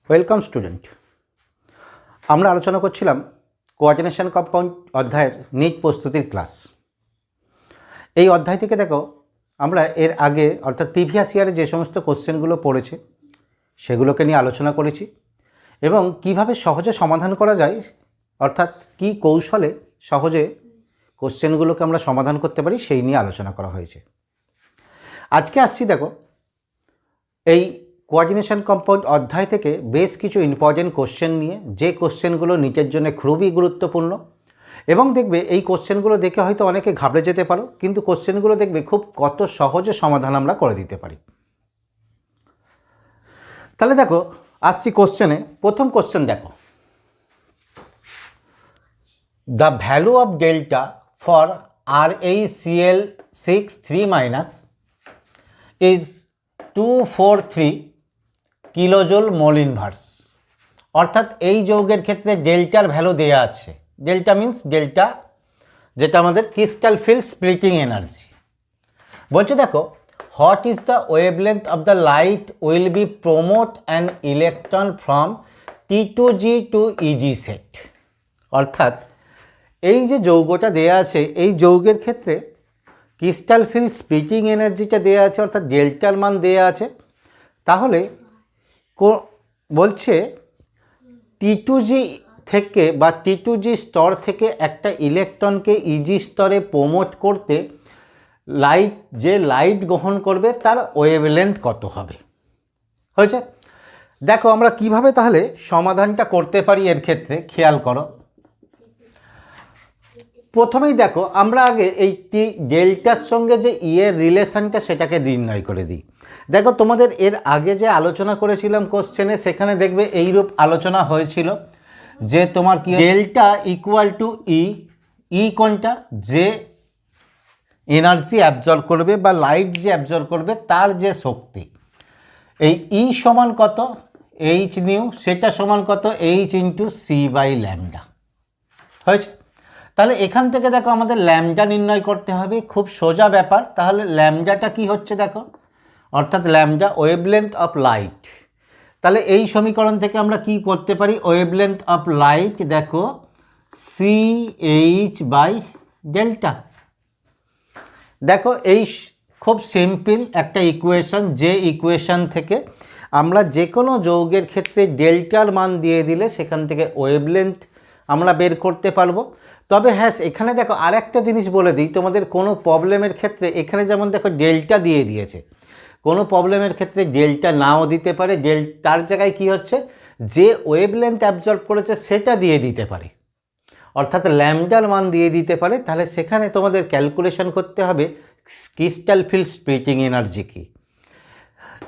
Welcome student. আমরা আলোচনা করছিলাম কোঅর্ডিনেশন কম্পাউন্ড অধ্যায়ের নিট প্রস্তুতির ক্লাস। এই অধ্যায় থেকে দেখো আমরা এর আগে অর্থাৎ প্রিভিয়াস ইয়ারে যে সমস্ত কোশ্চেনগুলো পড়েছে সেগুলোকে নিয়ে আলোচনা করেছি এবং কিভাবে সহজে সমাধান করা যায়, অর্থাৎ কি কৌশলে সহজে কোশ্চেনগুলোকে আমরা সমাধান করতে পারি সেই নিয়ে আলোচনা করা হয়েছে। আজকে আসছি দেখো এই কোঅর্ডিনেশন কম্পাউন্ড অধ্যায় থেকে বেশ কিছু ইম্পর্টেন্ট কোশ্চেন নিয়ে, যে কোশ্চেনগুলো নিটের জন্য খুবই গুরুত্বপূর্ণ এবং দেখবে এই কোশ্চেনগুলো দেখে হয়তো অনেকে ঘাবড়ে যেতে পারো, কিন্তু কোশ্চেনগুলো দেখবে খুব কত সহজে সমাধান আমরা করে দিতে পারি। তাহলে দেখো আসছি কোশ্চেনে। প্রথম কোশ্চেন দেখো, the value of delta for RaCl6 3- is 243 kilojoule mole inverse. অর্থাৎ এই যৌগের ক্ষেত্রে ডেল্টার ভ্যালু দেওয়া আছে। ডেল্টা মিন্স ডেল্টা যেটা আমাদের ক্রিস্টাল ফিল্ড স্প্লিটিং এনার্জি। বলছে দেখো, what is the wavelength of the light will be promote an electron from T2G to EG set. অর্থাৎ এই যে যৌগটা দেয়া আছে, এই যৌগের ক্ষেত্রে ক্রিস্টাল ফিল্ড স্প্লিটিং এনার্জিটা দেয়া আছে, অর্থাৎ ডেল্টার মান দেয়া আছে। তাহলে বলছে T2G থেকে বা T2G স্তর থেকে একটা ইলেকট্রনকে ইজি স্তরে প্রমোট করতে যে লাইট গ্রহণ করবে তার ওয়েভলেন্থ কত হবে। হয়েছে? দেখো আমরা কিভাবে তাহলে সমাধানটা করতে পারি এর ক্ষেত্রে খেয়াল করো। প্রথমেই দেখো আমরা আগে এই ডেল্টার সঙ্গে যে এর রিলেশনটা সেটাকে নির্ণয় করে দিই। দেখো তোমাদের এর আগে যে আলোচনা করেছিলাম কোশ্চেনে, সেখানে দেখবে এইরূপ আলোচনা হয়েছিল যে তোমার কি ডেল্টা ইকুয়াল টু ই কোনটা, যে এনার্জি অ্যাবজর্ব করবে বা লাইট যে অ্যাবজর্ব করবে তার যে শক্তি, এই ই সমান কত এইচ নিউ, সেটা সমান কত H into C by lambda. হয়েছে? তাহলে এখান থেকে দেখো আমাদের ল্যামডা নির্ণয় করতে হবে, খুব সোজা ব্যাপার। তাহলে ল্যামডাটা কি হচ্ছে দেখো, অর্থাৎ ল্যামডা ওয়েভলেন্থ অফ লাইট। তাহলে এই সমীকরণ থেকে আমরা কি করতে পারি, ওয়েভলেন্থ অফ লাইট দেখো CH বাই ডেল্টা। দেখো এই খুব সিম্পল একটা ইকুয়েশন, যে ইকুয়েশন থেকে আমরা যে কোনো যৌগের ক্ষেত্রে ডেল্টার মান দিয়ে দিলে সেখান থেকে ওয়েভলেন্থ আমরা বের করতে পারবো। তবে হ্যাঁ, এখানে দেখো আরেকটা জিনিস বলে দিই তোমাদের, কোনো প্রবলেমের ক্ষেত্রে এখানে যেমন দেখো ডেল্টা দিয়ে দিয়েছে, কোনো প্রবলেমের ক্ষেত্রে ডেল্টা নাও দিতে পারে। তার জায়গায় কি হচ্ছে, যে ওয়েভলেন্থ অ্যাবজর্ব করেছে সেটা দিয়ে দিতে পারে, অর্থাৎ ল্যামডার মান দিয়ে দিতে পারে। তাহলে সেখানে তোমাদের ক্যালকুলেশন করতে হবে ক্রিস্টাল ফিল্ড স্প্লিটিং এনার্জি কি,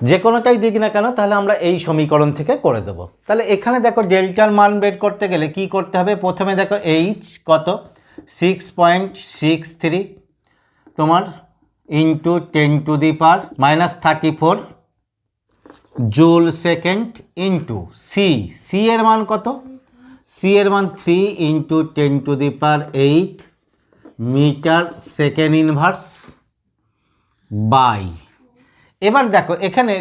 যে কোনোটাই দিক না কেন, তাহলে আমরা এই সমীকরণ থেকে করে দেবো। তাহলে এখানে দেখো ডেল্টার মান বের করতে গেলে কি করতে হবে, প্রথমে দেখো এইচ কত 6.63 তোমার into 10⁻⁻34 joule second into c এর মান কত, সি এর মান 3 into 10⁸ metre second inverse by. এবার দেখো এখানে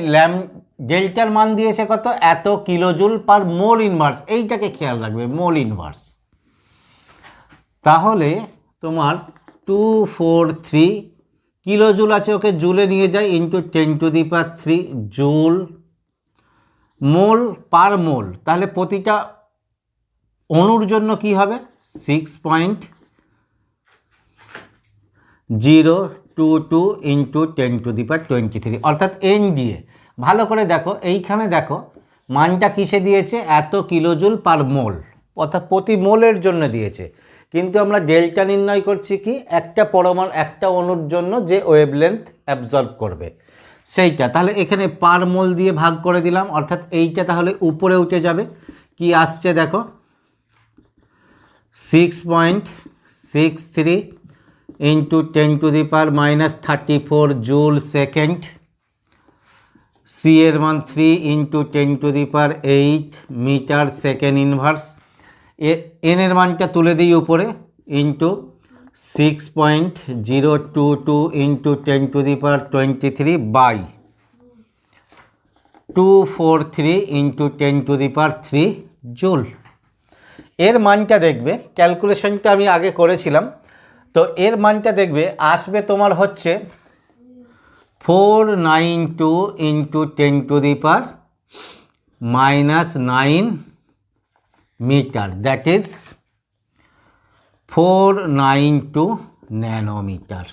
ডেল্টার মান দিয়েছে কত, এত কিলোজুল পার মোল ইনভার্স। এইটাকে খেয়াল রাখবে, মোল ইনভার্স। তাহলে তোমার 243 কিলোজুল আছে, ওকে জুলে নিয়ে যায়, ইন্টু 10⁻³ জুল মোল পার মোল। তাহলে প্রতিটা অণুর জন্য কি হবে 6.022 ইন্টু 10⁻23, অর্থাৎ NDA। ভালো করে দেখো এইখানে দেখো মানটা কিসে দিয়েছে, এত কিলোজুল পার মোল, অর্থাৎ প্রতি মোলের জন্য দিয়েছে। কিন্তু আমরা ডেল্টা নির্ণয় করছি কি, একটা পরমাণু একটা অণুর জন্য যে ওয়েভলেন্থ অ্যাবজর্ব করবে সেইটা। তাহলে এখানে পার মোল দিয়ে ভাগ করে দিলাম, অর্থাৎ এইটা তাহলে উপরে উঠে যাবে। কি আসছে দেখো 6.63 ইন্টু 10⁻⁻34 জুল সেকেন্ড, সি এর মান 3 into 10⁸ metre second inverse, N এর মানটা তুলে দিই উপরে, into 6.022 into 10⁻23 by 243 into 10⁻³ joule. এর মানটা দেখবে, ক্যালকুলেশনটা আমি আগে করেছিলাম, তো এর মানটা দেখবে আসবে তোমার হচ্ছে 492 into 10⁻⁻9 metre, that is 492 nanometre.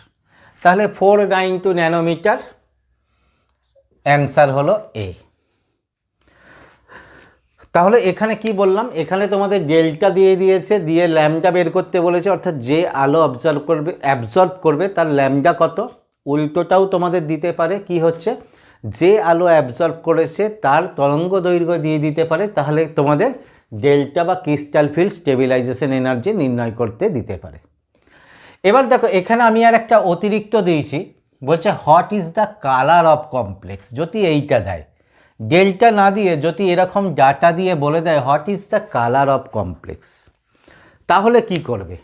তাহলে 492 ন্যানোমিটার অ্যান্সার হলো এ। তাহলে এখানে কি বললাম, এখানে তোমাদের ডেল্টা দিয়ে দিয়েছে, দিয়ে ল্যামডা বের করতে বলেছে, অর্থাৎ যে আলো অ্যাবজর্ব করবে তার ল্যামডা কত। উল্টোটাও তোমাদের দিতে পারে, কি হচ্ছে, যে আলো অ্যাবজর্ব করেছে তার তরঙ্গ দৈর্ঘ্য দিয়ে দিতে পারে, তাহলে তোমাদের ডেল্টা বা ক্রিস্টাল ফিল্ড স্টেবিলাইজেশন এনার্জি নির্ণয় করতে দিতে পারে। এবার দেখো এখানে আমি আর একটা অতিরিক্ত দিয়েছি, বলছে what is the colour of complex. যদি এইটা দেয়, ডেল্টা না দিয়ে যদি এরকম ডাটা দিয়ে বলে দেয় what is the colour of complex, তাহলে কি করবে।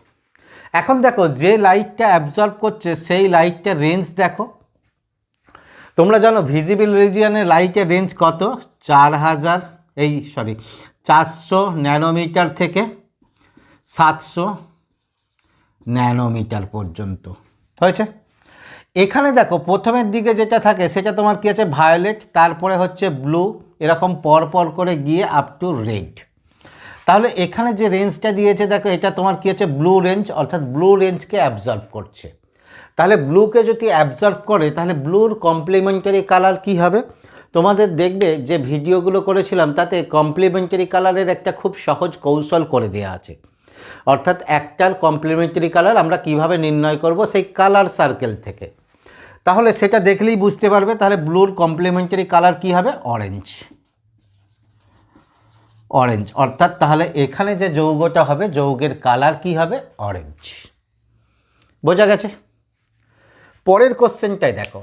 এখন দেখো যে লাইটটা অ্যাবজর্ব করছে সেই লাইটটার রেঞ্জ দেখো। তোমরা জানো ভিজিবল রিজিয়নের লাইটের রেঞ্জ কত, 400 ন্যানোমিটার থেকে 700 ন্যানোমিটার পর্যন্ত হয়েছে। এখানে দেখো প্রথমের দিকে যেটা থাকে সেটা তোমার কি আছে, ভায়োলেট, তারপরে হচ্ছে ব্লু, এরকম পরপর করে গিয়ে আপ টু রেড। তাহলে এখানে যে রেঞ্জটা দিয়েছে দেখো, এটা তোমার কি হচ্ছে, ব্লু রেঞ্জ, অর্থাৎ ব্লু রেঞ্জকে অ্যাবজর্ব করছে। তাহলে ব্লুকে যদি অ্যাবজর্ব করে তাহলে ব্লুর কমপ্লিমেন্টারি কালার কি হবে। তোমাদের দেখবে যে ভিডিওগুলো করেছিলাম তাতে কমপ্লিমেন্টারি কালারের একটা খুব সহজ কৌশল করে দেওয়া আছে, অর্থাৎ একটার কমপ্লিমেন্টারি কালার আমরা কিভাবে নির্ণয় করব সেই কালার সার্কেল থেকে। তাহলে সেটা দেখলেই বুঝতে পারবে। তাহলে ব্লুর কমপ্লিমেন্টারি কালার কি হবে, অরেঞ্জ। অরেঞ্জ, অর্থাৎ তাহলে এখানে যে যৌগটা হবে যৌগের কালার কি হবে, অরেঞ্জ। বোঝা গেছে। পরের কোশ্চেনটাই দেখো,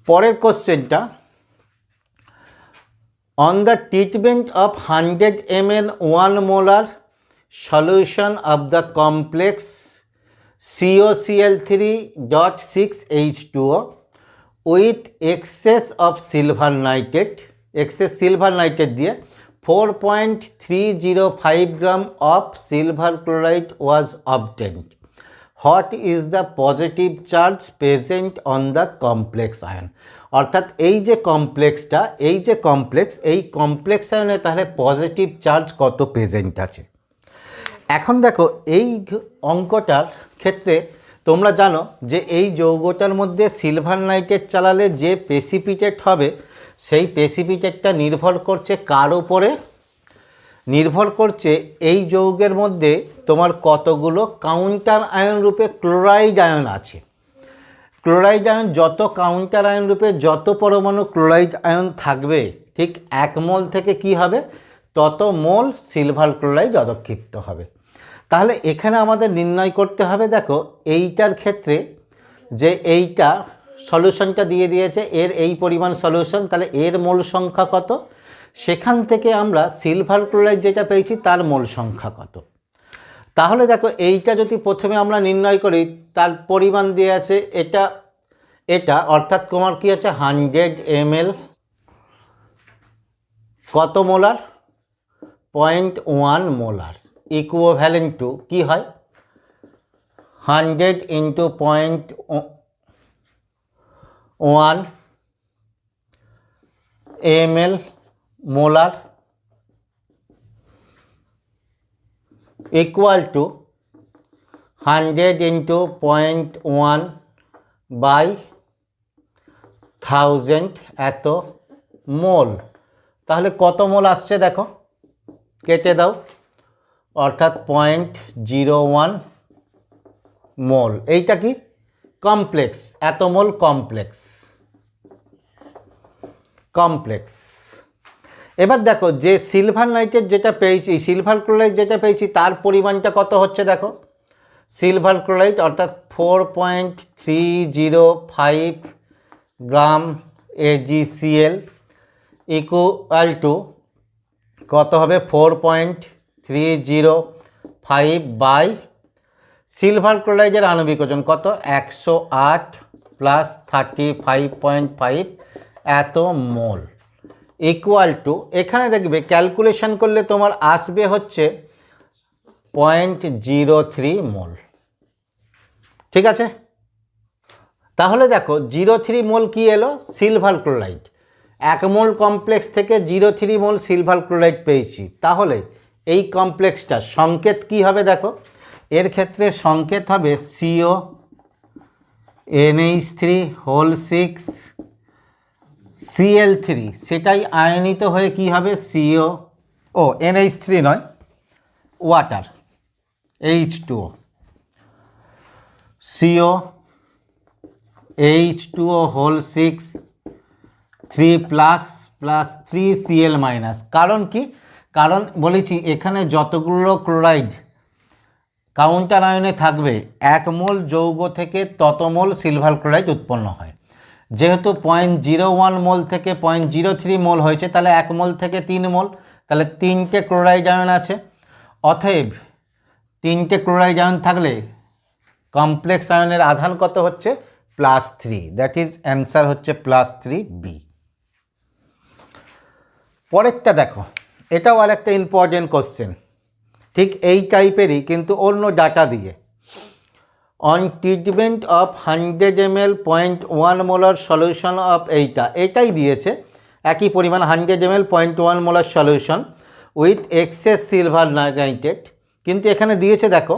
পরের কোশ্চেনটা, on the treatment of 100 ml 1 molar solution of the complex COCl3.6H2O with excess of silver nitrate, excess silver nitrate দিয়ে 4.305 gram of silver chloride was obtained. What is the positive charge present on the complex ion? অর্থাৎ এই যে কমপ্লেক্সটা, এই যে complex, এই complex আয়নে তাহলে positive charge কত present আছে। এখন দেখো এই অঙ্কটার ক্ষেত্রে তোমরা জানো যে এই যৌগটার মধ্যে সিলভার নাইট্রেট চালালে যে প্রেসিপিটেট হবে সেই প্রেসিপিটেটটা নির্ভর করছে কার উপরে, নির্ভর করছে এই যৌগের মধ্যে তোমার কতগুলো কাউন্টার আয়ন রূপে ক্লোরাইড আয়ন আছে। ক্লোরাইড আয়ন যত কাউন্টার আয়ন রূপে যত পরমাণু ক্লোরাইড আয়ন থাকবে, ঠিক 1 মোল থেকে কি হবে, তত মোল সিলভার ক্লোরাইড অধক্ষিপ্ত হবে। তাহলে এখানে আমাদের নির্ণয় করতে হবে, দেখো এইটার ক্ষেত্রে যে এইটা সলিউশনটা দিয়ে দিয়েছে, এর এই পরিমাণ সলিউশন, তাহলে এর মোল সংখ্যা কত, সেখান থেকে আমরা সিলভার ক্লোরাইড যেটা পেয়েছি তার মোল সংখ্যা কত। তাহলে দেখো এইটা যদি প্রথমে আমরা নির্ণয় করি, তার পরিমাণ দিয়ে আছে এটা এটা, অর্থাৎ তোমার কি আছে 100 ml কত মোলার, 0.1 মোলার, ইকুইভ্যালেন্ট টু কি হয় 100 into 0.1 ml molar equal to 100 into 0.1 by 1000 এত মোল। তাহলে কত মোল আসছে দেখো, কেটে দাও, অর্থাৎ 0.01 মোল। এইটা কি কমপ্লেক্স, এত মোল কমপ্লেক্স, কমপ্লেক্স। এবার দেখো যে সিলভার নাইট্রেট যেটা পেয়েছি, সিলভার ক্লোরাইড যেটা পেয়েছি তার পরিমাণটা কত হচ্ছে দেখো, সিলভার ক্লোরাইড অর্থাৎ 4.305 গ্রাম AgCl ইকুয়াল টু কত হবে 4.305 বাই সিলভার ক্লোরাইডের আণবিক ওজন কত 108 প্লাস 35.5 এত মোল ইকুয়াল টু, এখানে দেখবে ক্যালকুলেশন করলে তোমার আসবে হচ্ছে 0.03 মোল। ঠিক আছে, তাহলে দেখো 0.3 মোল কি এলো, সিলভার ক্লোরাইড। 1 মোল কমপ্লেক্স থেকে 0.3 মোল সিলভার ক্লোরাইড পেয়েছি। তাহলে এই কমপ্লেক্সটার সংকেত কি হবে দেখো, এর ক্ষেত্রে সংকেত হবে CO NH3 হোল 6 Cl3, সেটাই আয়নিত হয়ে কি হবে CO NH3 নয়, water H2O, CO H2O whole 6 3 plus 3 Cl minus. কারণ কি, কারণ বলেছি এখানে যতগুলো ক্লোরাইড কাউন্টার আয়নে থাকবে 1 মোল যৌগ থেকে তত মোল সিলভার ক্লোরাইড উৎপন্ন হয়। যেহেতু 0.01 মোল থেকে 0.03 মোল হয়েছে, তাহলে 1 মোল থেকে 3 মোল, তাহলে 3টে ক্লোরাইড আয়ন আছে। অতএব 3টে ক্লোরাইড আয়ন থাকলে কমপ্লেক্স আয়নের আধান কত হচ্ছে, +3, দ্যাট ইজ অ্যান্সার হচ্ছে +3B। পরেরটা দেখো, এটাও আর একটা ইম্পর্টেন্ট কোশ্চেন, ঠিক এই টাইপেরই কিন্তু অন্য ডাটা দিয়ে। On treatment of 100 ml 0.1 molar solution of এটাই দিয়েছে, একই পরিমাণ 100 ml 0.1 molar solution with excess silver nitrate, কিন্তু এখানে দিয়েছে দেখো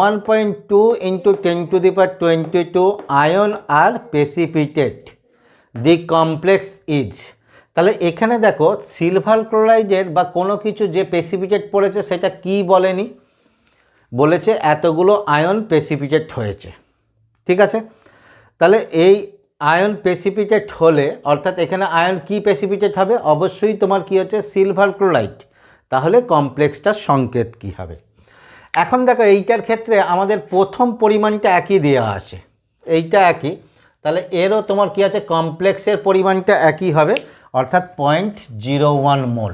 1.2 × 10⁻22 আয়ন আর প্রেসিপিটেট, দি কমপ্লেক্স ইজ। তাহলে এখানে দেখো সিলভার ক্লোরাইডের বা কোনো কিছু যে প্রেসিপিটেট পড়েছে সেটা কি বলেনি, বলেছে এতগুলো আয়ন প্রেসিপিটেট হয়েছে। ঠিক আছে, তাহলে এই আয়ন প্রেসিপিটেট হলে, অর্থাৎ এখানে আয়ন কি প্রেসিপিটেট হবে, অবশ্যই তোমার কি হচ্ছে, সিলভার ক্লোরাইড। তাহলে কমপ্লেক্সটার সংকেত কি হবে। এখন দেখো এইটার ক্ষেত্রে আমাদের প্রথম পরিমাণটা একই দেওয়া আছে, এইটা একই, তাহলে এরও তোমার কি আছে, কমপ্লেক্সের পরিমাণটা একই হবে, অর্থাৎ 0.01 মোল।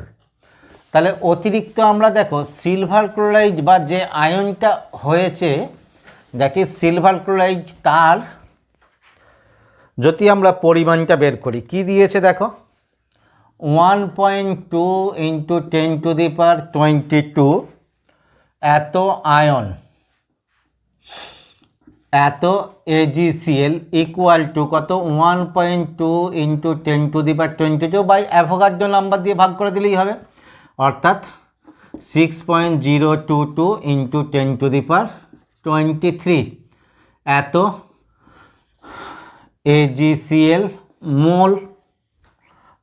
তাহলে অতিরিক্ত আমরা দেখো সিলভার ক্লোরাইড বা যে আয়নটা হয়েছে দ্যাট ইজ সিলভার ক্লোরাইড, তার যদি আমরা পরিমাণটা বের করি, কি দিয়েছে দেখো 1.2 × 10⁻22 এত আয়ন এত AgCl ইকুয়াল টু কত, 1.2 × 10⁻22 বাই অ্যাভোগাড্রো নাম্বার দিয়ে ভাগ করে দিলেই হবে, অর্থাৎ 6.022 × 10⁻23 এত AgCl মোল।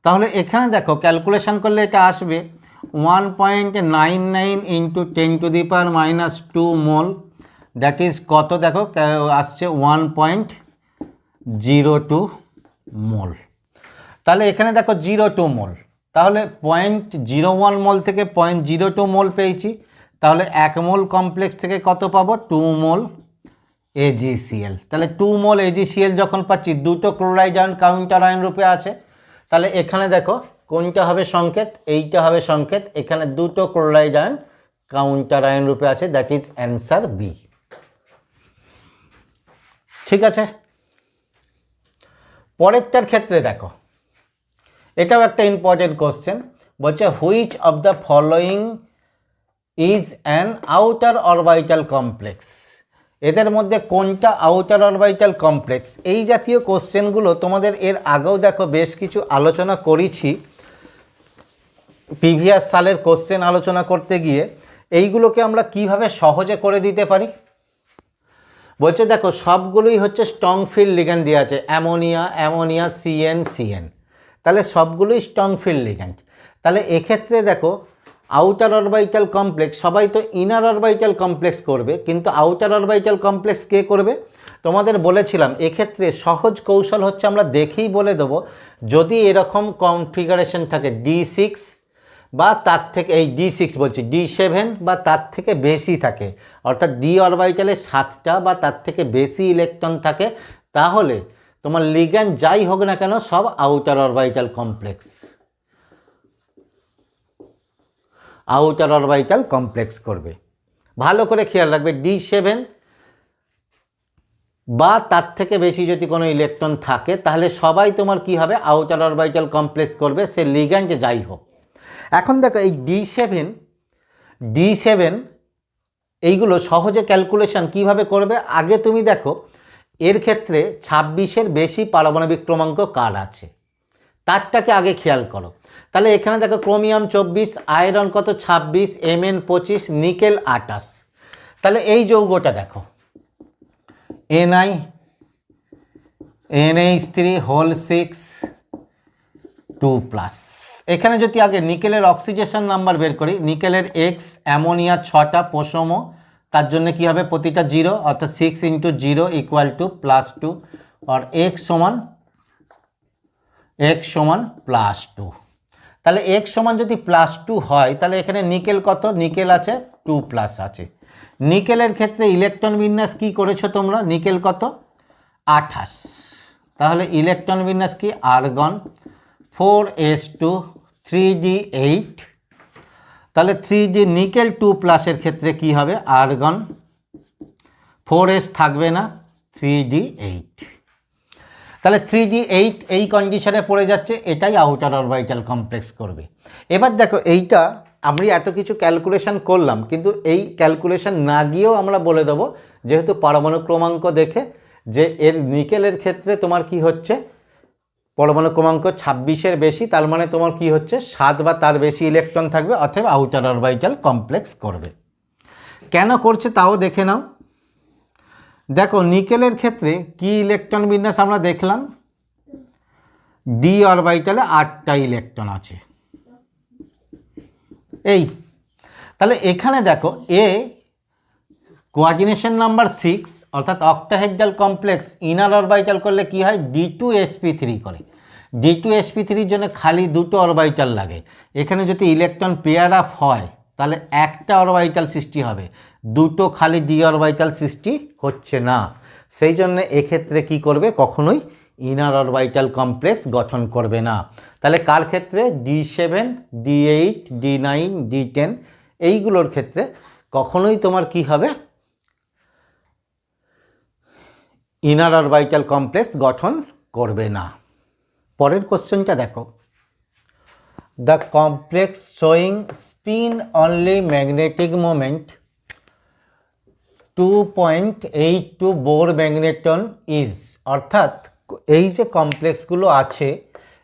তাহলে এখানে দেখো ক্যালকুলেশন করলে এটা আসবে 1.99 × 10⁻² মোল, দ্যাট ইজ কত দেখো আসছে 1.02 মোল। তাহলে এখানে দেখো 02 মোল, তাহলে 0.01 মোল থেকে 0.02 মোল পেয়েছি, তাহলে 1 মোল কমপ্লেক্স থেকে কত পাবো, 2 মোল AgCl। তাহলে 2 মোল AgCl যখন পাচ্ছি, দুটো ক্লোরাইড আয়ন কাউন্টার আয়ন রূপে আছে, তাহলে এখানে দেখো কোনটা হবে সংকেত, এইটা হবে সংকেত, এখানে দুটো ক্লোরাইড আয়ন কাউন্টার আয়ন রূপে আছে, দ্যাট ইজ অ্যান্সার বি। ঠিক আছে, পরেরটার ক্ষেত্রে দেখো, এটাও একটা ইম্পর্টেন্ট কোশ্চেন, বলছে which of the following is an outer orbital complex, এদের মধ্যে কোনটা আউটার অরবিটাল কমপ্লেক্স। এই জাতীয় কোশ্চেনগুলো তোমাদের এর আগেও দেখো বেশ কিছু আলোচনা করেছি, প্রিভিয়াস সালের কোশ্চেন আলোচনা করতে গিয়ে। এইগুলোকে আমরা কিভাবে সহজে করে দিতে পারি, বলছে দেখো সবগুলোই হচ্ছে স্ট্রং ফিল্ড লিগ্যান্ড দেওয়া আছে, অ্যামোনিয়া CN, তাহলে সবগুলোই স্ট্রং ফিল্ড লিগ্যান্ড। তাহলে এক্ষেত্রে দেখো আউটার অরবিটাল কমপ্লেক্স, সবাই তো ইনার অরবিটাল কমপ্লেক্স করবে, কিন্তু আউটার অরবিটাল কমপ্লেক্স কে করবে, তোমাদের বলেছিলাম এক্ষেত্রে সহজ কৌশল হচ্ছে আমরা দেখেই বলে দেবো, যদি এরকম কনফিগারেশন থাকে D6 বা তার থেকে, এই D6 বলছি, D7 বা তার থেকে বেশি থাকে, অর্থাৎ ডি অরবিটালে 7টা বা তার থেকে বেশি ইলেকট্রন থাকে, তাহলে তোমার লিগ্যান্ড যাই হোক না কেন সব outer orbital complex, outer orbital complex করবে। ভালো করে খেয়াল রাখবে, D7 বা তার থেকে বেশি যদি কোনো ইলেকট্রন থাকে তাহলে সবাই তোমার কি হবে, আউটার অরবিটাল কমপ্লেক্স করবে, সে লিগ্যান্ড যাই হোক। এখন দেখো এই D7 এইগুলো সহজে ক্যালকুলেশন কিভাবে করবে। আগে তুমি দেখো এর ক্ষেত্রে 26-এর বেশি পারমাণবিক ক্রমাঙ্ক কার আছে তারটাকে আগে খেয়াল করো। তাহলে এখানে দেখো ক্রোমিয়াম 24, আয়রন কত 26, Mn 25, নিকেল 28। তাহলে এই যৌগটা দেখো Ni NH3 হোল 6 2+। এখানে যদি আগে নিকেলের অক্সিডেশন নাম্বার বের করি, নিকেলের X, অ্যামোনিয়া 6টা পোষম, তার জন্য কি হবে প্রতিটা 0, অর্থাৎ 6 × 0 = +2, আর X সমান +2। তাহলে X সমান যদি +2 হয় তাহলে এখানে নিকেল কত, নিকেল আছে 2+ আছে। নিকেলের ক্ষেত্রে ইলেকট্রন বিন্যাস কি করেছো তোমরা, নিকেল কত 28, তাহলে ইলেকট্রন বিন্যাস কি আর্গন 4s2 3d8, তাহলে 3d নিকেল 2+ এর ক্ষেত্রে কি হবে আর্গন 4s থাকবে না 3d8, তাহলে 3d8 এই কন্ডিশনে পড়ে যাচ্ছে, এটাই আউটার অরবিটাল কমপ্লেক্স করবে। এবার দেখো এইটা আমরা এত কিছু ক্যালকুলেশন করলাম, কিন্তু এই ক্যালকুলেশন না গিয়েও আমরা বলে দেবো যেহেতু পরমাণু ক্রমাঙ্ক দেখে যে এর নিকেলের ক্ষেত্রে তোমার কি হচ্ছে পরমাণু ক্রমাঙ্ক 26-এর বেশি, তার মানে তোমার কি হচ্ছে 7 বা তার বেশি ইলেকট্রন থাকবে, অথবা আউটার অরবিটাল কমপ্লেক্স করবে। কেন করছে তাও দেখে নাও। দেখো নিকেলের ক্ষেত্রে কি ইলেকট্রন বিন্যাস আমরা দেখলাম, ডি অরবিটালে 8টা ইলেকট্রন আছে এই। তাহলে এখানে দেখো এ কোঅর্ডিনেশন নাম্বার 6 অর্থাৎ অক্টাহেড্রাল কমপ্লেক্স ইনার অরবিটাল করলে কি হয় D2sp3 করে। D2sp3 জন্য খালি দুটো অরবিটাল লাগে। এখানে যদি ইলেকট্রন পেয়ার আপ হয় তাহলে একটা অরবিটাল সৃষ্টি হবে, দুটো খালি ডি অরবিটাল সৃষ্টি হচ্ছে না। সেই জন্য এক্ষেত্রে কি করবে, কখনোই ইনার অরবিটাল কমপ্লেক্স গঠন করবে না। তাহলে কার ক্ষেত্রে D7 D8 D9 D10 এইগুলোর ক্ষেত্রে কখনোই তোমার কি হবে ইনার অরবিটাল কমপ্লেক্স গঠন করবে না। পরের কোশ্চেনটা দেখো, the complex showing spin only magnetic moment 2.82 Bohr magneton is, অর্থাৎ এই যে কমপ্লেক্সগুলো আছে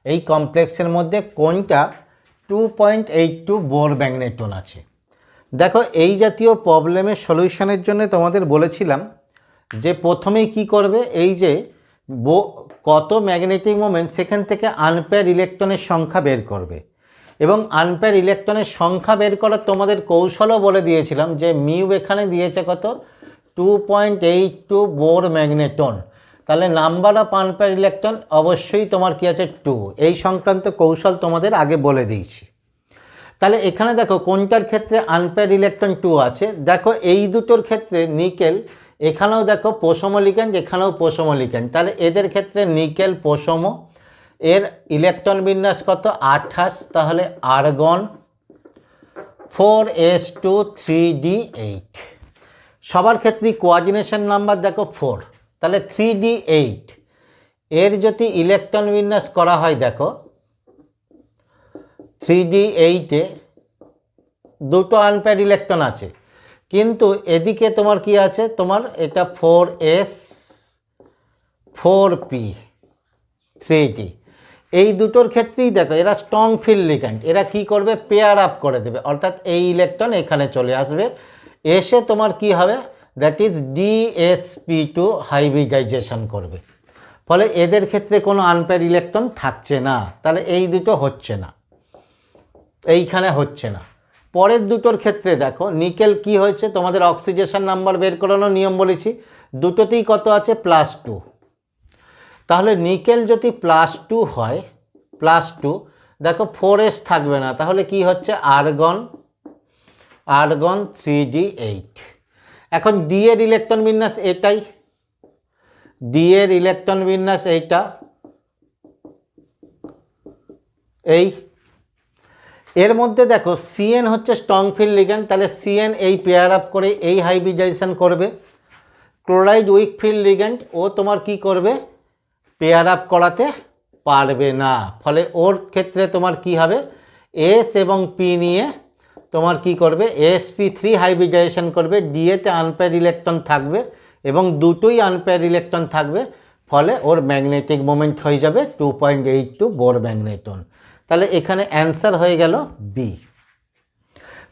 এই কমপ্লেক্সের মধ্যে কোনটা 2.82 বোর ম্যাগনেটন আছে। দেখো এই জাতীয় প্রবলেমের সলিউশনের জন্য তোমাদের বলেছিলাম যে প্রথমেই কি করবে, এই যে কত ম্যাগনেটিক মোমেন্ট সেখান থেকে আনপেয়ার ইলেকট্রনের সংখ্যা বের করবে, এবং আনপেয়ার ইলেকট্রনের সংখ্যা বের করার তোমাদের কৌশলও বলে দিয়েছিলাম যে মিউ এখানে দিয়েছে কত 2.82 বোর ম্যাগনেটন, তাহলে নাম্বার অফ আনপেয়ার ইলেকট্রন অবশ্যই তোমার কি আছে 2, এই সংক্রান্ত কৌশল তোমাদের আগে বলে দিয়েছি। তাহলে এখানে দেখো কোনটার ক্ষেত্রে আনপেয়ার ইলেকট্রন 2 আছে, দেখো এই দুটোর ক্ষেত্রে নিকেল, এখানেও দেখো পোষম লিগ্যান্ড, এখানেও পোষম লিগ্যান্ড, তাহলে এদের ক্ষেত্রে নিকেল পোষম, এর ইলেকট্রন বিন্যাস কত 28, তাহলে আর্গন 4s2 3d8। সবার ক্ষেত্রে কোঅর্ডিনেশন নাম্বার দেখো 4, তাহলে 3d8 এর যদি ইলেকট্রন বিন্যাস করা হয় দেখো 3d8-এ দুটো আনপেয়ার ইলেকট্রন আছে, কিন্তু এদিকে তোমার কি আছে, তোমার এটা 4s 4p 3d, এই দুটোর ক্ষেত্রেই দেখো এরা স্ট্রং ফিল্ড লিগ্যান্ড, এরা কি করবে পেয়ার আপ করে দেবে, অর্থাৎ এই ইলেকট্রন এখানে চলে আসবে, এসে তোমার কি হবে দ্যাট ইজ dsp2 হাইব্রিডাইজেশন করবে, ফলে এদের ক্ষেত্রে কোনো আনপেয়ার ইলেকট্রন থাকছে না, তাহলে এই দুটো হচ্ছে না, এইখানে হচ্ছে না। পরের দুটোর ক্ষেত্রে দেখো নিকেল কি হয়েছে, তোমাদের অক্সিডেশন নাম্বার বের করানোর নিয়ম বলেছি, দুটোতেই কত আছে +2, তাহলে নিকেল যদি +2 হয় +2 দেখো 4s থাকবে না, তাহলে কি হচ্ছে আর্গন 3d8। এখন ডি এর ইলেকট্রন বিন্যাস এটাই, ডি এর ইলেকট্রন বিন্যাস এইটা এই, এর মধ্যে দেখো সিএন হচ্ছে স্ট্রং ফিল্ড লিগ্যান্ড, তাহলে সিএন এই পেয়ার আপ করে এই হাইব্রিডাইজেশন করবে, ক্লোরাইড উইক ফিল্ড লিগ্যান্ড, ও তোমার কি করবে, পেয়ার আপ করাতে পারবে না। ফলে ওর ক্ষেত্রে তোমার কি হবে, এস এবং পি নিয়ে তোমার কি করবে, sp3 হাইব্রিডাইজেশন করবে, ডিএতে আনপেয়ার ইলেকট্রন থাকবে এবং দুটোই আনপেয়ার ইলেকট্রন থাকবে, ফলে ওর ম্যাগনেটিক মোমেন্ট হয়ে যাবে 2.82 বোর ম্যাগনেটন। তাহলে এখানে অ্যান্সার হয়ে গেল বি।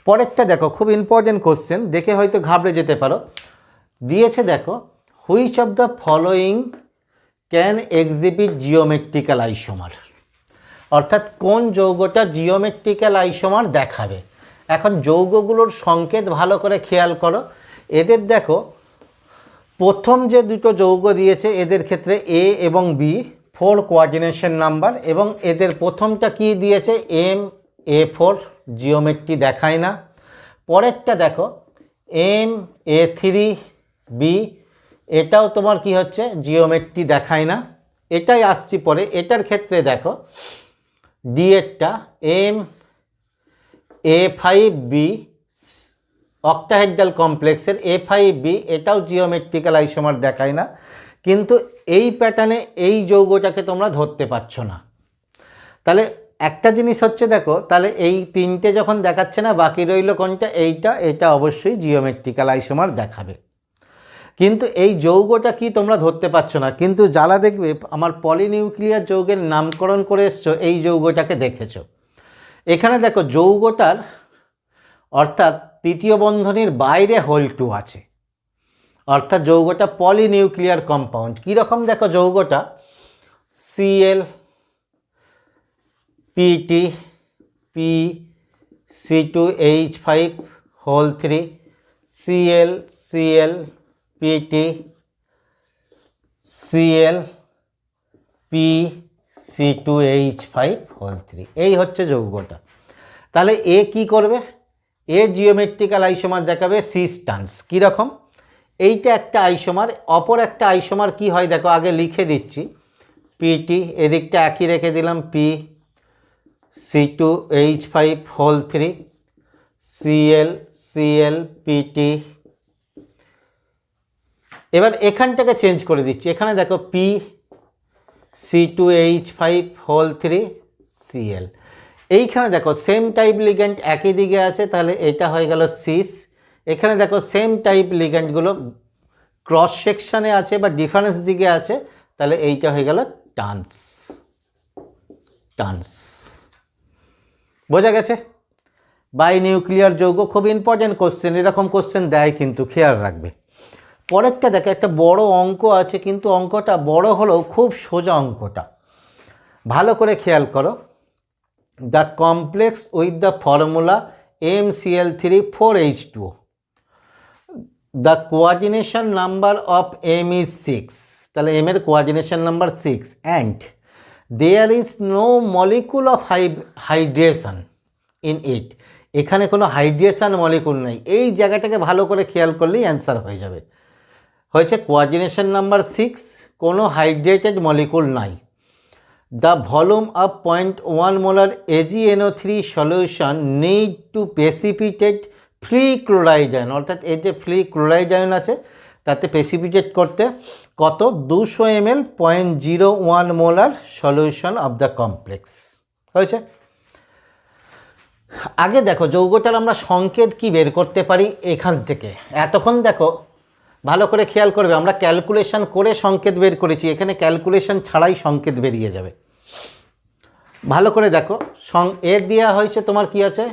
পরেরটা দেখো, খুব ইম্পর্টেন্ট কোশ্চেন, দেখে হয়তো ঘাবড়ে যেতে পারো। দিয়েছে দেখো, which of the following can exhibit geometrical isomer, অর্থাৎ কোন যৌগটা জিওমেট্রিক্যাল আইসোমার দেখাবে। এখন যৌগগুলোর সংকেত ভালো করে খেয়াল করো। এদের দেখো, প্রথম যে দুটো যৌগ দিয়েছে এদের ক্ষেত্রে এ এবং বি 4 কোঅর্ডিনেশন নাম্বার, এবং এদের প্রথমটা কি দিয়েছে, MA4, জিওমেট্রি দেখায় না। পরেরটা দেখো MA3B, এটাও তোমার কি হচ্ছে, জিওমেট্রি দেখায় না। এটাই আসছি পরে। এটার ক্ষেত্রে দেখো ডিএরটা MA5B, অক্টাহেড্রাল কমপ্লেক্সের A5B, এটাও জিওমেট্রিক্যাল আইসোমার দেখায় না। কিন্তু এই প্যাটার্নে এই যৌগটাকে তোমরা ধরতে পারছো না। তাহলে একটা জিনিস হচ্ছে দেখো, তাহলে এই তিনটে যখন দেখাচ্ছে না, বাকি রইল কোনটা, এটা অবশ্যই জিওমেট্রিক্যাল আইসোমার দেখাবে। কিন্তু এই যৌগটা কি তোমরা ধরতে পারছো না। কিন্তু যারা দেখবে আমার পলিনিউক্লিয়ার যৌগের নামকরণ করে এসছো, এই যৌগটাকে দেখেছো। এখানে দেখো যৌগটার অর্থাৎ তৃতীয় বন্ধনীর বাইরে হোল 2 আছে, অর্থাৎ যৌগটা পলিনিউক্লিয়ার কম্পাউন্ড। কীরকম দেখো যৌগটা, Cl PT P C2H5 whole 3 Cl Cl PT Cl P C2H5 whole 3, এই হচ্ছে যৌগটা। তাহলে এ কি করবে, এ জিওমেট্রিক্যাল আইসোমার দেখাবে সিস টার্নস। কীরকম, এইটা একটা আইসোমার, অপর একটা আইসোমার কি হয় দেখো, আগে লিখে দিচ্ছি। PT, এদিকটা একই রেখে দিলাম, P C2H5 whole 3 Cl Cl PT। এবার এখানটাকে চেঞ্জ করে দিচ্ছি, এখানে দেখো P C2H5 হোল 3 Cl। এইখানে দেখো সেম টাইপ লিগ্যান্ড একই দিকে আছে, তাহলে এটা হয়ে গেল সিস। এখানে দেখো সেম টাইপ লিগ্যান্ডগুলো ক্রস সেকশানে আছে বা ডিফারেন্স দিকে আছে, তাহলে এইটা হয়ে গেল টার্নস। টার্নস বোঝা গেছে। বাই নিউক্লিয়ার যৌগ খুব ইম্পর্টেন্ট কোশ্চেন, এরকম কোশ্চেন দেয় কিন্তু খেয়াল রাখবে। পরেরটা দেখো, একটা বড় অঙ্ক আছে, কিন্তু অঙ্কটা বড় হলেও খুব সোজা অঙ্কটা, ভালো করে খেয়াল করো। The complex with the formula MCl3 4H2O, the coordination number of M is 6, তাহলে M এর coordination number 6, and there is no molecule of hydration in it, এখানে কোনো হাইড্রেশন মলিকুল নেই। এই জায়গাটাকে ভালো করে খেয়াল করলেই অ্যান্সার হয়ে যাবে। হয়েছে কোঅর্ডিনেশন নাম্বার 6, কোনো হাইড্রেটেড মলিকুল নাই। The volume of 0.1 molar AgNO3 solution need to precipitate free chloride ion, অর্থাৎ এই যে ফ্রি ক্লোরাইড আয়ন আছে তাতে প্রেসিপিটেট করতে কত, 200 ml 0.01 molar solution of the complex. হয়েছে। আগে দেখো যৌগটার আমরা সংকেত কি বের করতে পারি এখান থেকে। এতক্ষণ দেখো ভালো করে খেয়াল করবে, আমরা ক্যালকুলেশন করে সংকেত বের করেছি, এখানে ক্যালকুলেশন ছাড়াই সংকেত বেরিয়ে যাবে। ভালো করে দেখো, এর দেওয়া হয়েছে তোমার কি আছে,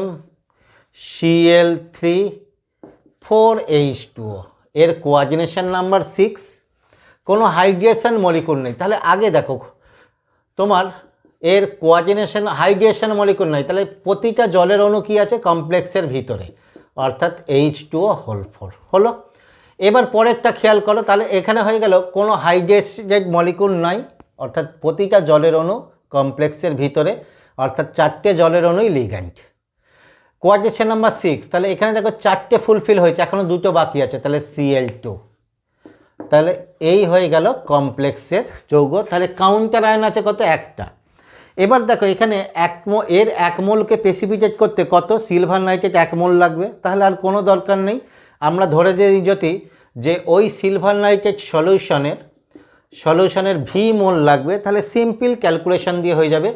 MCl3 4H2O, এর কোঅর্ডিনেশন নাম্বার 6, কোনো হাইড্রেশন মলিকুল নেই। তাহলে আগে দেখো তোমার এর কোঅর্ডিনেশন হাইড্রেশন মলিকুল নাই, তাহলে প্রতিটা জলের অণু কি আছে কমপ্লেক্সের ভিতরে, অর্থাৎ H2O হোল 4 হলো। এবার পরেরটা খেয়াল করো, তাহলে এখানে হয়ে গেল কোনো হাইড্রেটেড মলিকুল নাই, অর্থাৎ প্রতিটা জলের অণু কমপ্লেক্সের ভিতরে, অর্থাৎ 4টে জলের অণুই লিগ্যান্ড। কোঅর্ডিনেশন নাম্বার 6, তাহলে এখানে দেখো 4টে ফুলফিল হয়েছে, এখনও 2টো বাকি আছে, তাহলে Cl2। তাহলে এই হয়ে গেল কমপ্লেক্সের যৌগ। তাহলে কাউন্টার আয়ন আছে কত, একটা। এবার দেখো এখানে এর 1 মোলকে প্রেসিপিটেট করতে কত, সিলভার নাইট্রেট 1 মোল লাগবে, তাহলে আর কোনো দরকার নেই। আমরা ধরে যে যদি যে ওই সিলভার নাইট্রেট সলিউশনের ভি মোল লাগবে, তাহলে সিম্পল ক্যালকুলেশন দিয়ে হয়ে যাবে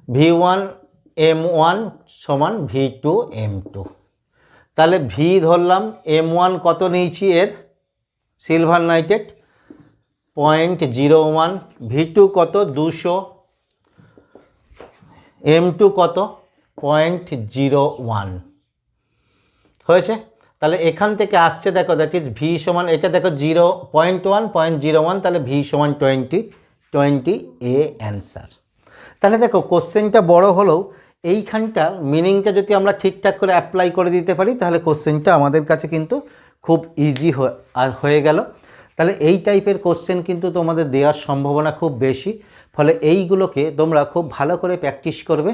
V1M1 সমান V2M2। তাহলে ভি ধরলাম, M1 কত নিয়েছি এর সিলভার নাইট্রেট 0.01, V2 কত 200, M2 কত 0.01 হয়েছে। তাহলে এখান থেকে আসছে দেখো দ্যাট ইজ ভি সমান, এটা দেখো 0.1 তাহলে ভি সমান 20 এ অ্যান্সার। তাহলে দেখো কোশ্চেনটা বড় হলেও এইখানটার মিনিংটা যদি আমরা ঠিকঠাক করে অ্যাপ্লাই করে দিতে পারি তাহলে কোশ্চেনটা আমাদের কাছে কিন্তু খুব ইজি হয়ে গেল। তাহলে এই টাইপের কোশ্চেন কিন্তু তোমাদের দেওয়ার সম্ভাবনা খুব বেশি, ফলে এইগুলোকে তোমরা খুব ভালো করে প্র্যাকটিস করবে।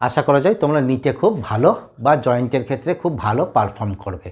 আশা করা যায় তোমরা নিটে খুব ভালো বা জয়েন্টের ক্ষেত্রে খুব ভালো পারফর্ম করবে।